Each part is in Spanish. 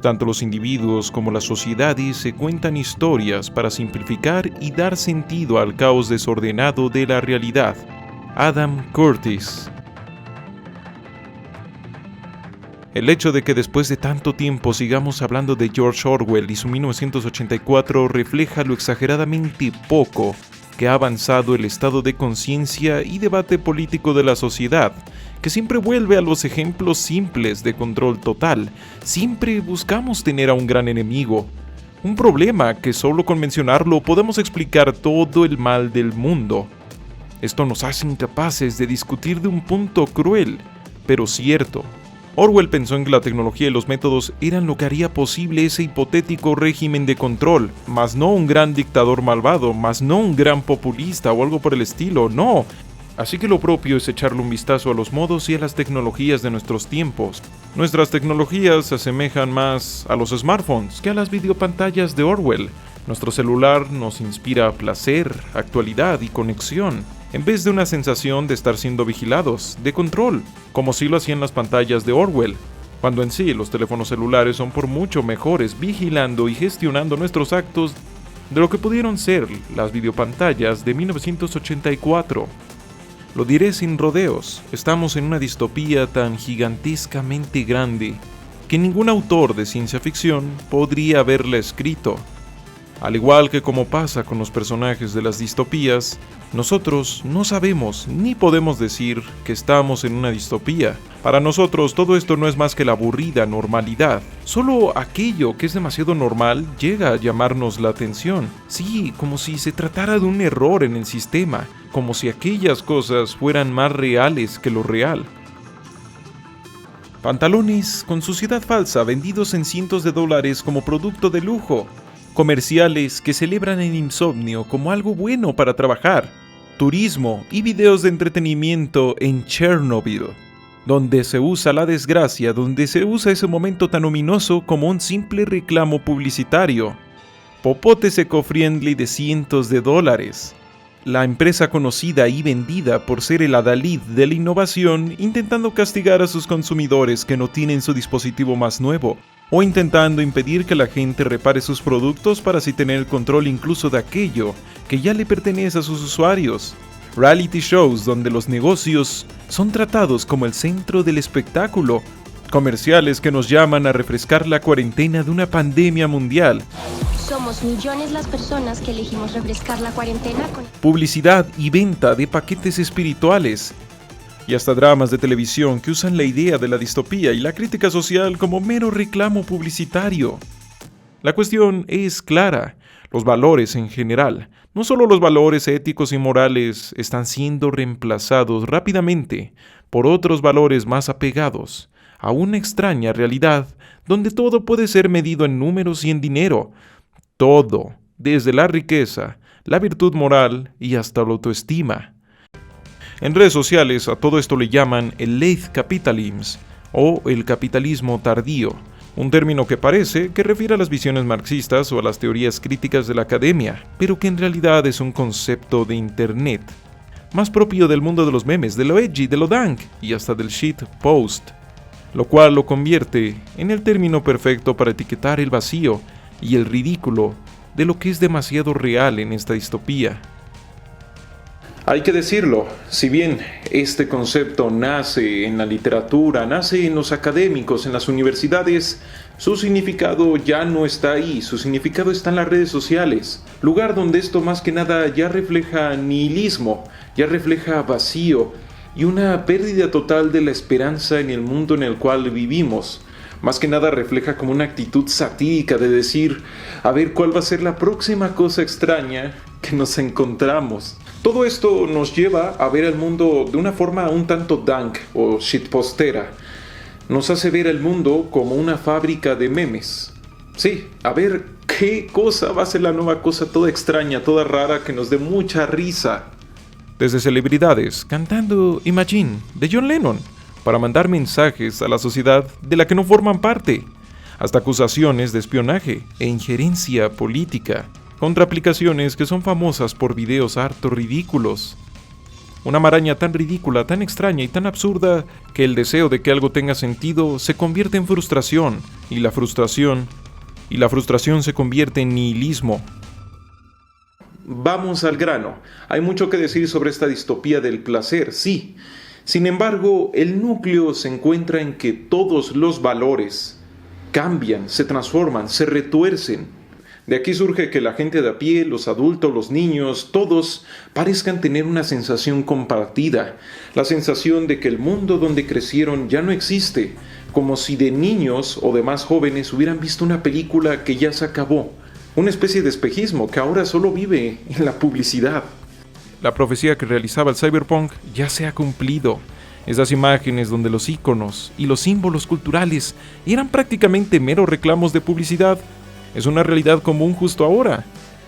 Tanto los individuos como las sociedades se cuentan historias para simplificar y dar sentido al caos desordenado de la realidad. Adam Curtis. El hecho de que después de tanto tiempo sigamos hablando de George Orwell y su 1984 refleja lo exageradamente poco que ha avanzado el estado de conciencia y debate político de la sociedad, que siempre vuelve a los ejemplos simples de control total. Siempre buscamos tener a un gran enemigo, un problema que solo con mencionarlo podemos explicar todo el mal del mundo. Esto nos hace incapaces de discutir de un punto cruel, pero cierto. Orwell pensó en que la tecnología y los métodos eran lo que haría posible ese hipotético régimen de control, mas no un gran dictador malvado, mas no un gran populista o algo por el estilo, no. Así que lo propio es echarle un vistazo a los modos y a las tecnologías de nuestros tiempos. Nuestras tecnologías se asemejan más a los smartphones que a las videopantallas de Orwell. Nuestro celular nos inspira placer, actualidad y conexión, en vez de una sensación de estar siendo vigilados, de control, como sí lo hacían las pantallas de Orwell, cuando en sí los teléfonos celulares son por mucho mejores vigilando y gestionando nuestros actos de lo que pudieron ser las videopantallas de 1984. Lo diré sin rodeos, estamos en una distopía tan gigantescamente grande que ningún autor de ciencia ficción podría haberla escrito. Al igual que como pasa con los personajes de las distopías, nosotros no sabemos ni podemos decir que estamos en una distopía. Para nosotros todo esto no es más que la aburrida normalidad. Solo aquello que es demasiado normal llega a llamarnos la atención. Sí, como si se tratara de un error en el sistema, como si aquellas cosas fueran más reales que lo real. Pantalones con suciedad falsa vendidos en cientos de dólares como producto de lujo. Comerciales que celebran el insomnio como algo bueno para trabajar, turismo y videos de entretenimiento en Chernobyl, donde se usa la desgracia, donde se usa ese momento tan ominoso como un simple reclamo publicitario. Popotes eco-friendly de cientos de dólares. La empresa conocida y vendida por ser el adalid de la innovación, intentando castigar a sus consumidores que no tienen su dispositivo más nuevo, o intentando impedir que la gente repare sus productos para así tener el control incluso de aquello que ya le pertenece a sus usuarios. Reality shows donde los negocios son tratados como el centro del espectáculo. Comerciales que nos llaman a refrescar la cuarentena de una pandemia mundial. Somos millones las personas que elegimos refrescar la cuarentena con Publicidad y venta de paquetes espirituales. Y hasta dramas de televisión que usan la idea de la distopía y la crítica social como mero reclamo publicitario. La cuestión es clara. Los valores en general, no solo los valores éticos y morales, están siendo reemplazados rápidamente por otros valores más apegados a una extraña realidad donde todo puede ser medido en números y en dinero. Todo, desde la riqueza, la virtud moral y hasta la autoestima. En redes sociales a todo esto le llaman el late capitalism o el capitalismo tardío, un término que parece que refiere a las visiones marxistas o a las teorías críticas de la academia, pero que en realidad es un concepto de internet, más propio del mundo de los memes, de lo edgy, de lo dank y hasta del shit post, lo cual lo convierte en el término perfecto para etiquetar el vacío y el ridículo de lo que es demasiado real en esta distopía. Hay que decirlo, si bien este concepto nace en la literatura, nace en los académicos, en las universidades, su significado ya no está ahí, su significado está en las redes sociales, lugar donde esto más que nada ya refleja nihilismo, ya refleja vacío y una pérdida total de la esperanza en el mundo en el cual vivimos. Más que nada refleja como una actitud satírica de decir, a ver cuál va a ser la próxima cosa extraña que nos encontramos. Todo esto nos lleva a ver el mundo de una forma un tanto dank o shitpostera. Nos hace ver el mundo como una fábrica de memes. Sí, a ver qué cosa va a ser la nueva cosa toda extraña, toda rara que nos dé mucha risa. Desde celebridades cantando Imagine de John Lennon para mandar mensajes a la sociedad de la que no forman parte, hasta acusaciones de espionaje e injerencia política contra aplicaciones que son famosas por videos harto ridículos. Una maraña tan ridícula, tan extraña y tan absurda que el deseo de que algo tenga sentido se convierte en frustración, y la frustración se convierte en nihilismo. Vamos al grano. Hay mucho que decir sobre esta distopía del placer, sí. Sin embargo, el núcleo se encuentra en que todos los valores cambian, se transforman, se retuercen. De aquí surge que la gente de a pie, los adultos, los niños, todos parezcan tener una sensación compartida, la sensación de que el mundo donde crecieron ya no existe, como si de niños o de más jóvenes hubieran visto una película que ya se acabó, una especie de espejismo que ahora solo vive en la publicidad. La profecía que realizaba el cyberpunk ya se ha cumplido. Esas imágenes donde los íconos y los símbolos culturales eran prácticamente meros reclamos de publicidad es una realidad común justo ahora.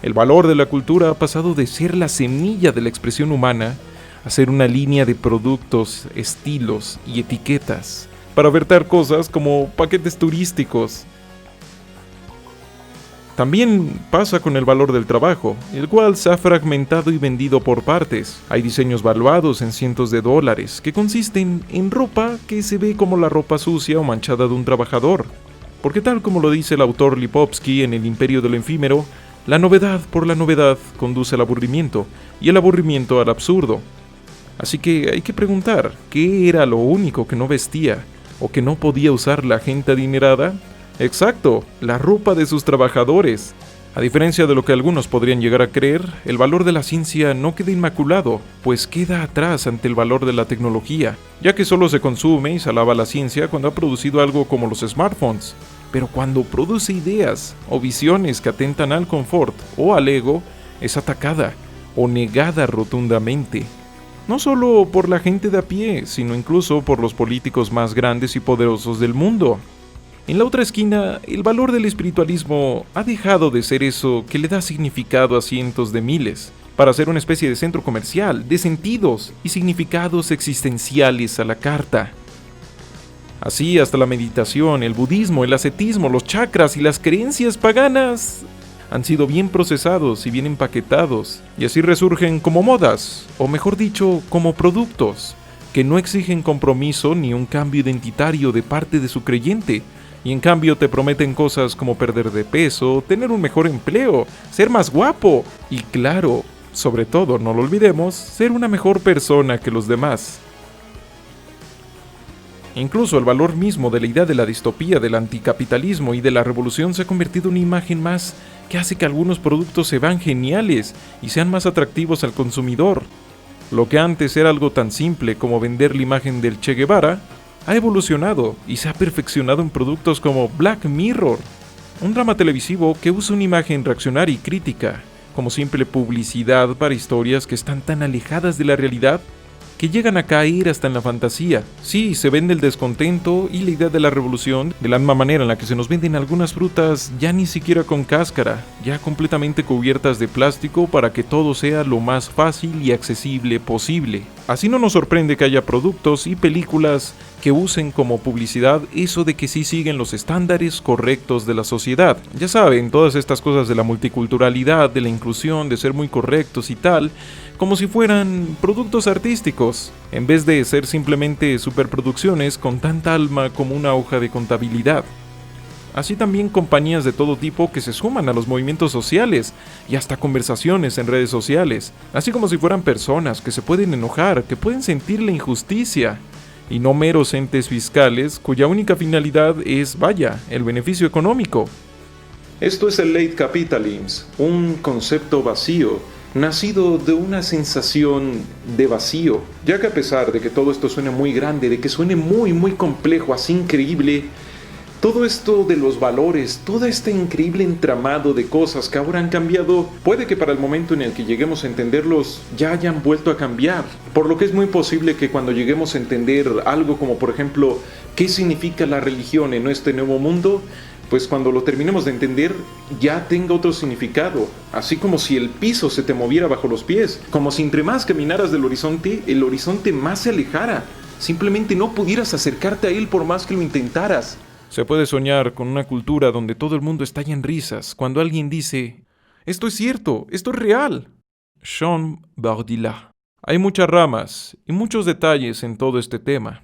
El valor de la cultura ha pasado de ser la semilla de la expresión humana a ser una línea de productos, estilos y etiquetas para ofertar cosas como paquetes turísticos. También pasa con el valor del trabajo, el cual se ha fragmentado y vendido por partes. Hay diseños valuados en cientos de dólares que consisten en ropa que se ve como la ropa sucia o manchada de un trabajador. Porque tal como lo dice el autor Lipovsky en El Imperio de lo Efímero, la novedad por la novedad conduce al aburrimiento, y el aburrimiento al absurdo. Así que hay que preguntar, ¿qué era lo único que no vestía o que no podía usar la gente adinerada? Exacto, la ropa de sus trabajadores. A diferencia de lo que algunos podrían llegar a creer, el valor de la ciencia no queda inmaculado, pues queda atrás ante el valor de la tecnología, ya que solo se consume y se alaba la ciencia cuando ha producido algo como los smartphones. Pero cuando produce ideas o visiones que atentan al confort o al ego, es atacada o negada rotundamente. No solo por la gente de a pie, sino incluso por los políticos más grandes y poderosos del mundo. En la otra esquina, el valor del espiritualismo ha dejado de ser eso que le da significado a cientos de miles, para ser una especie de centro comercial, de sentidos y significados existenciales a la carta. Así hasta la meditación, el budismo, el ascetismo, los chakras y las creencias paganas han sido bien procesados y bien empaquetados, y así resurgen como modas, o mejor dicho, como productos, que no exigen compromiso ni un cambio identitario de parte de su creyente, y en cambio te prometen cosas como perder de peso, tener un mejor empleo, ser más guapo, y claro, sobre todo, no lo olvidemos, ser una mejor persona que los demás. Incluso el valor mismo de la idea de la distopía, del anticapitalismo y de la revolución se ha convertido en una imagen más que hace que algunos productos se vean geniales y sean más atractivos al consumidor. Lo que antes era algo tan simple como vender la imagen del Che Guevara, ha evolucionado y se ha perfeccionado en productos como Black Mirror, un drama televisivo que usa una imagen reaccionaria y crítica, como simple publicidad para historias que están tan alejadas de la realidad que llegan a caer hasta en la fantasía. Sí, se vende el descontento y la idea de la revolución de la misma manera en la que se nos venden algunas frutas ya ni siquiera con cáscara, ya completamente cubiertas de plástico para que todo sea lo más fácil y accesible posible. Así no nos sorprende que haya productos y películas que usen como publicidad eso de que sí siguen los estándares correctos de la sociedad. Ya saben, todas estas cosas de la multiculturalidad, de la inclusión, de ser muy correctos y tal, como si fueran productos artísticos, en vez de ser simplemente superproducciones con tanta alma como una hoja de contabilidad. Así también compañías de todo tipo que se suman a los movimientos sociales y hasta conversaciones en redes sociales, así como si fueran personas que se pueden enojar, que pueden sentir la injusticia, y no meros entes fiscales cuya única finalidad es, vaya, el beneficio económico. Esto es el late capitalism, un concepto vacío, nacido de una sensación de vacío, ya que a pesar de que todo esto suene muy grande, de que suene muy complejo, así increíble, todo esto de los valores, todo este increíble entramado de cosas que ahora han cambiado, puede que para el momento en el que lleguemos a entenderlos ya hayan vuelto a cambiar, por lo que es muy posible que cuando lleguemos a entender algo como por ejemplo, ¿qué significa la religión en este nuevo mundo?, pues cuando lo terminemos de entender ya tenga otro significado, así como si el piso se te moviera bajo los pies, como si entre más caminaras del horizonte, el horizonte más se alejara, simplemente no pudieras acercarte a él por más que lo intentaras. Se puede soñar con una cultura donde todo el mundo estalla en risas cuando alguien dice, esto es cierto, esto es real. Jean Baudrillard. Hay muchas ramas y muchos detalles en todo este tema,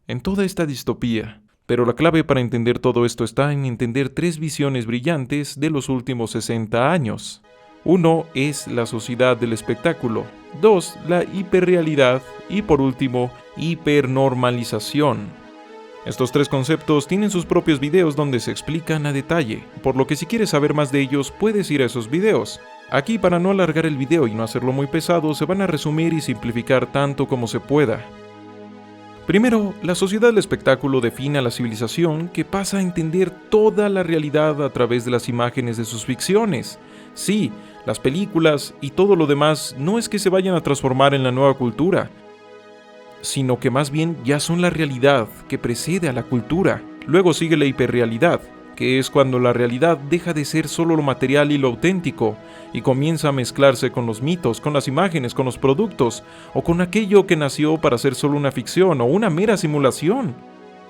en toda esta distopía, pero la clave para entender todo esto está en entender tres visiones brillantes de los últimos 60 años. Uno es la sociedad del espectáculo, dos, la hiperrealidad y por último, hipernormalización. Estos tres conceptos tienen sus propios videos donde se explican a detalle, por lo que si quieres saber más de ellos puedes ir a esos videos. Aquí, para no alargar el video y no hacerlo muy pesado, se van a resumir y simplificar tanto como se pueda. Primero, la sociedad del espectáculo define a la civilización que pasa a entender toda la realidad a través de las imágenes de sus ficciones. Sí, las películas y todo lo demás no es que se vayan a transformar en la nueva cultura, sino que más bien ya son la realidad que precede a la cultura. Luego sigue la hiperrealidad, que es cuando la realidad deja de ser solo lo material y lo auténtico, y comienza a mezclarse con los mitos, con las imágenes, con los productos, o con aquello que nació para ser solo una ficción o una mera simulación.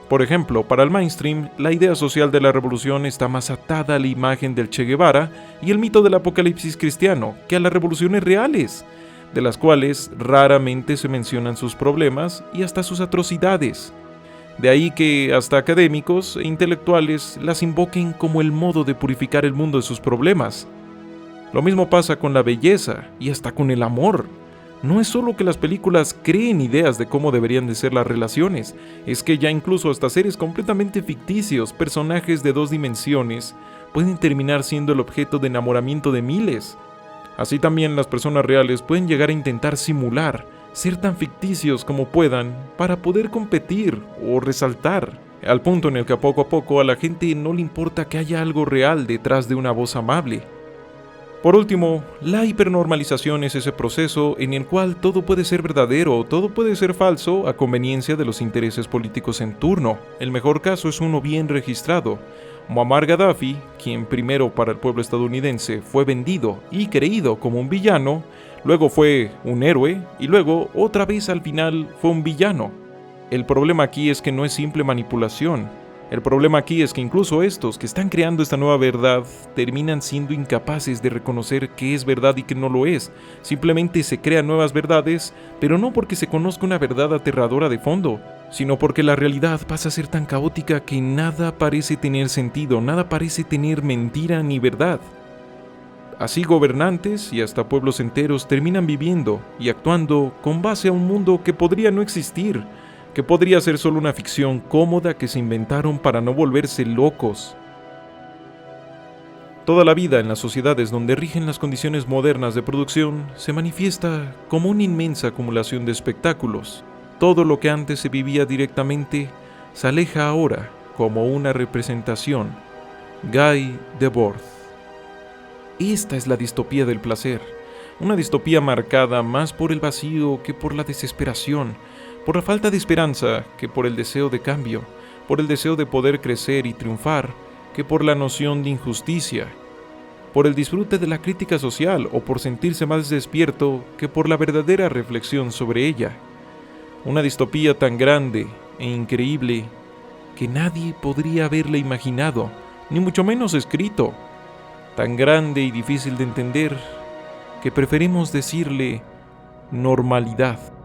Por ejemplo, para el mainstream, la idea social de la revolución está más atada a la imagen del Che Guevara y el mito del apocalipsis cristiano que a las revoluciones reales, de las cuales raramente se mencionan sus problemas y hasta sus atrocidades. De ahí que hasta académicos e intelectuales las invoquen como el modo de purificar el mundo de sus problemas. Lo mismo pasa con la belleza y hasta con el amor. No es solo que las películas creen ideas de cómo deberían de ser las relaciones, es que ya incluso hasta seres completamente ficticios, personajes de dos dimensiones, pueden terminar siendo el objeto de enamoramiento de miles. Así también las personas reales pueden llegar a intentar simular, ser tan ficticios como puedan para poder competir o resaltar, al punto en el que poco a poco a la gente no le importa que haya algo real detrás de una voz amable. Por último, la hipernormalización es ese proceso en el cual todo puede ser verdadero o todo puede ser falso a conveniencia de los intereses políticos en turno. El mejor caso es uno bien registrado. Muammar Gaddafi, quien primero para el pueblo estadounidense fue vendido y creído como un villano, luego fue un héroe y luego otra vez al final fue un villano. El problema aquí es que no es simple manipulación. El problema aquí es que incluso estos que están creando esta nueva verdad terminan siendo incapaces de reconocer qué es verdad y qué no lo es. Simplemente se crean nuevas verdades, pero no porque se conozca una verdad aterradora de fondo, sino porque la realidad pasa a ser tan caótica que nada parece tener sentido, nada parece tener mentira ni verdad. Así gobernantes y hasta pueblos enteros terminan viviendo y actuando con base a un mundo que podría no existir, que podría ser solo una ficción cómoda que se inventaron para no volverse locos. Toda la vida en las sociedades donde rigen las condiciones modernas de producción se manifiesta como una inmensa acumulación de espectáculos. Todo lo que antes se vivía directamente se aleja ahora como una representación. Guy Debord. Esta es la distopía del placer, una distopía marcada más por el vacío que por la desesperación, por la falta de esperanza que por el deseo de cambio, por el deseo de poder crecer y triunfar que por la noción de injusticia, por el disfrute de la crítica social o por sentirse más despierto que por la verdadera reflexión sobre ella. Una distopía tan grande e increíble que nadie podría haberla imaginado, ni mucho menos escrito, tan grande y difícil de entender que preferimos decirle normalidad.